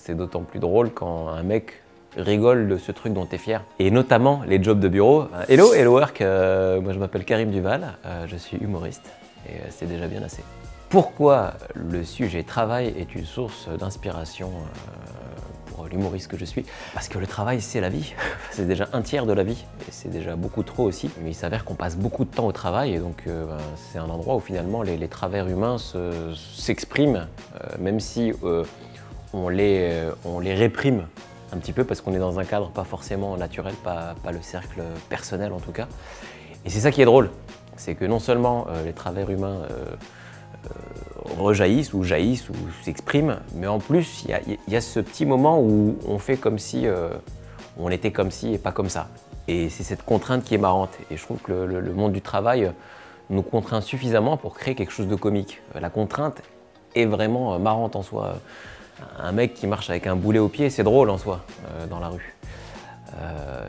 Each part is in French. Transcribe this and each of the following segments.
C'est d'autant plus drôle quand un mec rigole de ce truc dont tu es fier. Et notamment les jobs de bureau. Hello, hello work, moi je m'appelle Karim Duval, je suis humoriste et c'est déjà bien assez. Pourquoi le sujet travail est une source d'inspiration pour l'humoriste que je suis? Parce que le travail, c'est la vie. C'est déjà un tiers de la vie, et c'est déjà beaucoup trop aussi. Mais il s'avère qu'on passe beaucoup de temps au travail, et donc c'est un endroit où finalement les travers humains s'expriment, même si on les réprime un petit peu, parce qu'on est dans un cadre pas forcément naturel, pas le cercle personnel en tout cas. Et c'est ça qui est drôle, c'est que non seulement les travers humains rejaillissent ou jaillissent ou s'expriment, mais en plus il y a ce petit moment où on fait comme si on était comme ci et pas comme ça. Et c'est cette contrainte qui est marrante. Et je trouve que le monde du travail nous contraint suffisamment pour créer quelque chose de comique. La contrainte est vraiment marrante en soi. Un mec qui marche avec un boulet au pied, c'est drôle en soi, dans la rue.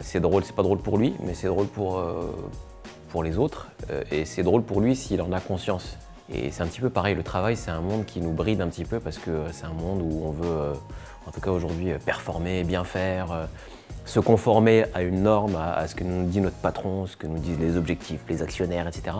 C'est drôle, c'est pas drôle pour lui, mais c'est drôle pour les autres. Et c'est drôle pour lui s'il en a conscience. Et c'est un petit peu pareil, le travail c'est un monde qui nous bride un petit peu parce que c'est un monde où on veut, en tout cas aujourd'hui, performer, bien faire, se conformer à une norme, à ce que nous dit notre patron, ce que nous disent les objectifs, les actionnaires, etc.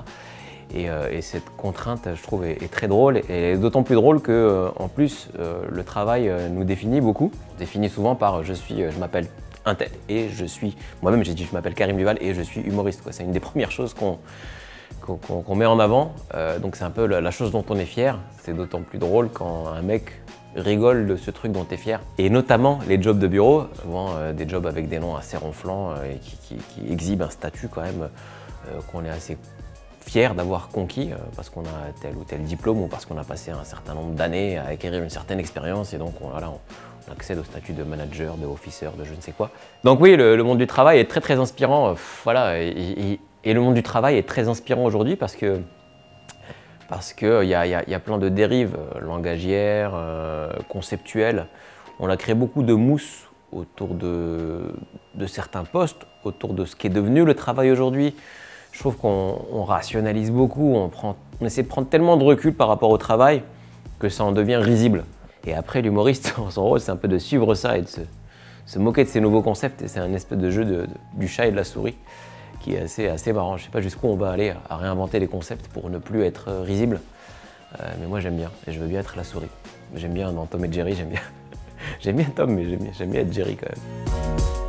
Et cette contrainte, je trouve, est très drôle, et d'autant plus drôle que, en plus, le travail nous définit beaucoup. On définit souvent par je m'appelle un tel et je suis, moi-même j'ai dit je m'appelle Karim Duval et je suis humoriste. C'est une des premières choses qu'on met en avant, donc c'est un peu la chose dont on est fier. C'est d'autant plus drôle quand un mec rigole de ce truc dont tu es fier. Et notamment les jobs de bureau, souvent des jobs avec des noms assez ronflants et qui exhibent un statut quand même qu'on est assez fier d'avoir conquis parce qu'on a tel ou tel diplôme ou parce qu'on a passé un certain nombre d'années à acquérir une certaine expérience et donc on accède au statut de manager, de officer, de je ne sais quoi. Donc oui, le monde du travail est très très inspirant, voilà, et le monde du travail est très inspirant aujourd'hui parce que y a plein de dérives langagières, conceptuelles. On a créé beaucoup de mousse autour de certains postes, autour de ce qui est devenu le travail aujourd'hui. Je trouve qu'on rationalise beaucoup, on essaie de prendre tellement de recul par rapport au travail que ça en devient risible. Et après, l'humoriste, son rôle, c'est un peu de suivre ça et de se moquer de ces nouveaux concepts. Et c'est un espèce de jeu du chat et de la souris qui est assez marrant. Je ne sais pas jusqu'où on va aller à réinventer les concepts pour ne plus être risible. Mais moi, j'aime bien, et je veux bien être la souris. J'aime bien dans Tom et Jerry, j'aime bien Tom, mais j'aime bien être Jerry quand même.